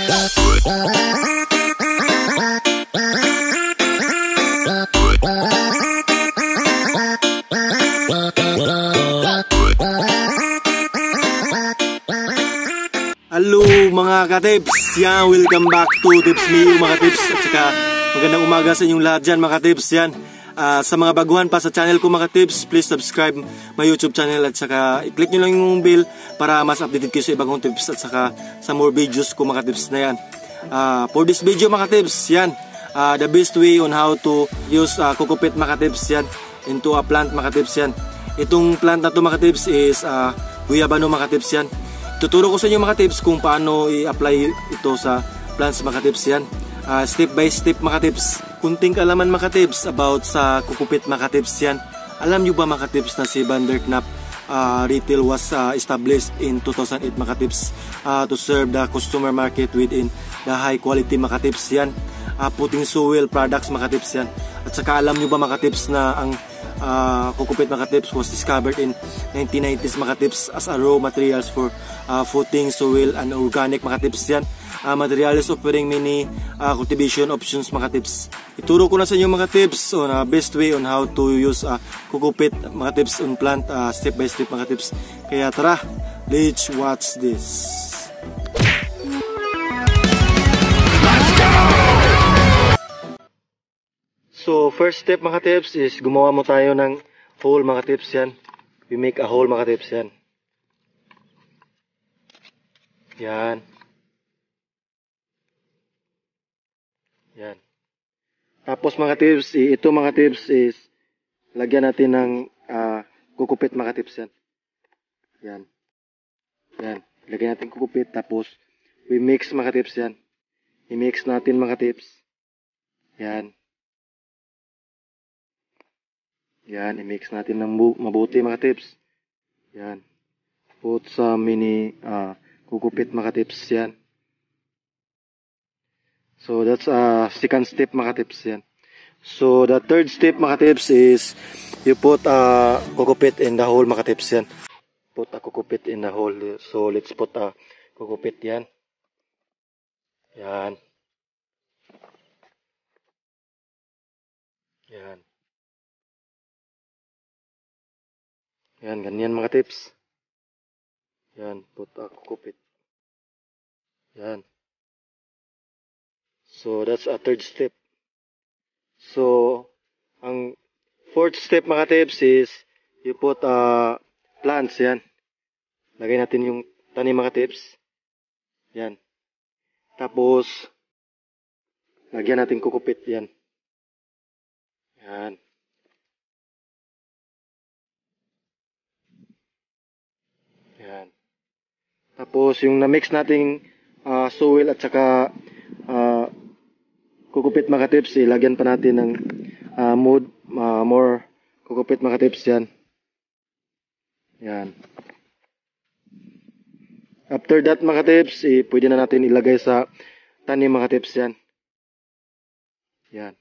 Hello mga ka-tips, yan, welcome back to Tips Me mga tips. At saka magandang umaga sa inyong lahat dyan mga tips. Yan, sa mga baguhan pa sa channel ko mga tips, please subscribe my YouTube channel. At saka i-click nyo lang yung bell para mas updated kayo sa ibang kong tips. At saka sa more videos ko mga tips na yan. For this video mga tips, yan, the best way on how to use kukupit mga tips yan into a plant mga tips yan. Itong plant na to mga tips is guyabano mga tips yan. Tuturo ko sa inyo mga tips kung paano i-apply ito sa plants mga tips yan. Step by step mga tips. Kunting kaalaman mga tips about sa kukupit mga tips yan. Alam nyo ba mga tips na si Van der Knap retail was established in 2008 mga tips to serve the customer market within the high quality mga tips yan. Putting soil products mga tips yan. At saka alam nyo ba mga tips na ang kukupit mga tips was discovered in 1990s mga tips as a raw materials for footing soil and organic mga tips yan. Materials offering many cultivation options mga tips. Ituro ko na sa inyo mga tips on best way on how to use kukupit mga tips on plant step by step mga tips. Kaya tara, let's watch this. So first step mga tips is gumawa mo tayo ng hole mga tips yan. We make a hole mga tips yan. Yan. Yan. Tapos mga tips, ito mga tips is lagyan natin ng kukupit mga tips yan. Yan. Yan. Lagyan natin kukupit tapos we mix mga tips yan. I-mix natin mga tips. Yan. Yan, i-mix natin ng mabuti mga tips. Yan. Put sa mini kukupit mga tips yan. So that's second step mga tips yan. So the third step mga tips is you put kukupit in the hole mga tips yan. Put a kukupit in the hole. So let's put kukupit yan. Yan. Yan. Yan, ganyan mga tips. Yan, put a kukupit. Yan. So, that's a third step. So, ang fourth step mga tips is you put plants, yan. Lagay natin yung tanim mga tips. Yan. Tapos, lagyan natin kukupit, yan. Yan. Yan. Tapos yung na-mix nating soil at saka kukupit mga tips, ilagyan pa natin ng more kukupit mga tips yan. Yan. After that mga tips, pwede na natin ilagay sa tanim mga tips yan. Yan.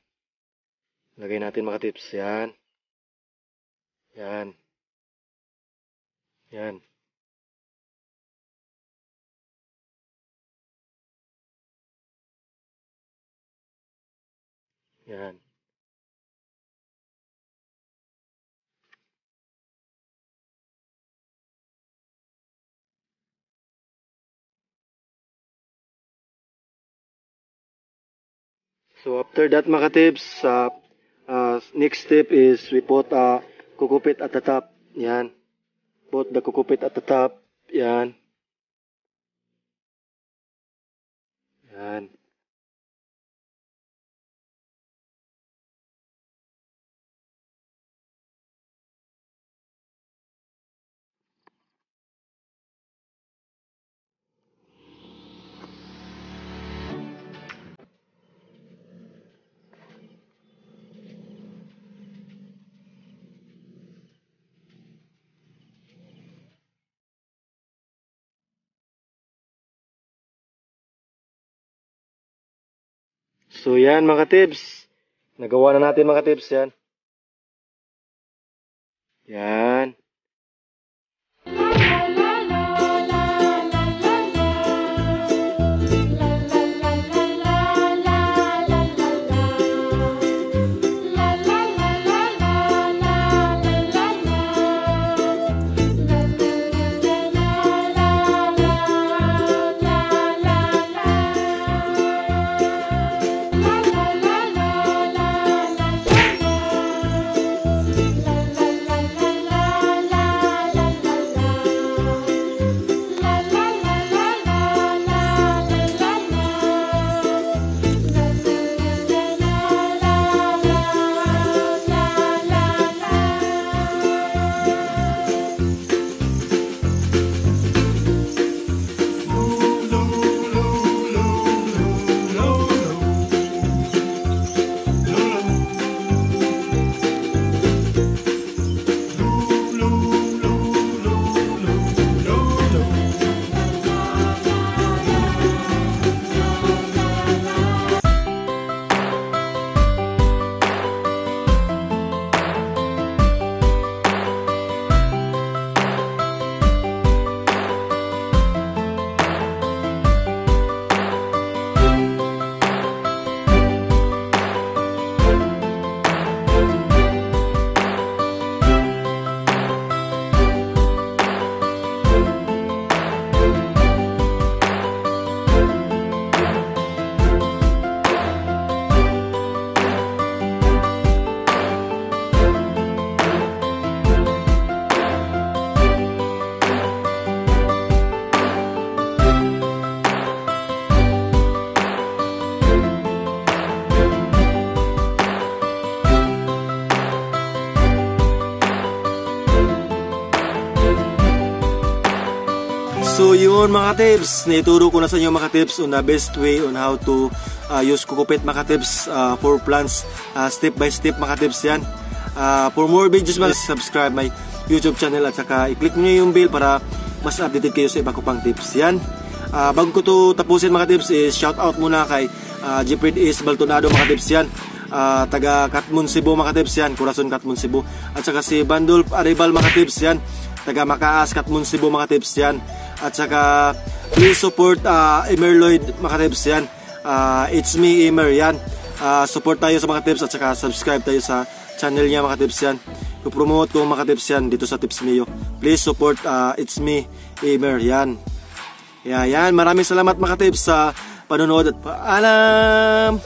Lagay natin mga tips yan. Yan. Yan. Yan. So after that mga tips, next step is we put kukupit at the top. Yan. Put the kukupit at the top. Yan. Yan. So yan mga tips. Nagawa na natin mga tips yan. Yan. So yun mga tips, naituro ko na sa inyo mga tips on the best way on how to use Kukupit mga tips for plants, step by step mga tips yan. For more videos mga subscribe my YouTube channel at saka i-click nyo yung bell para mas updated kayo sa iba ko pang tips yan. Bago ko to tapusin mga tips is shout out muna kay Jeffrey is Baltonado mga tips yan, taga Katmon Cebu mga tips yan, Corazon Katmon Cebu. At saka si Bandolf Aribal mga tips yan, taga Makaas Katmon Cebu mga tips yan. At saka please support Emer Lloyd mga tips yan, it's me Emer yan. Support tayo sa mga tips at saka subscribe tayo sa channel niya mga tips yan. Ipromote ko mga tips yan dito sa Tips Mio. Please support it's me Emer yan. Yan, maraming salamat mga tips sa panonood at paalam.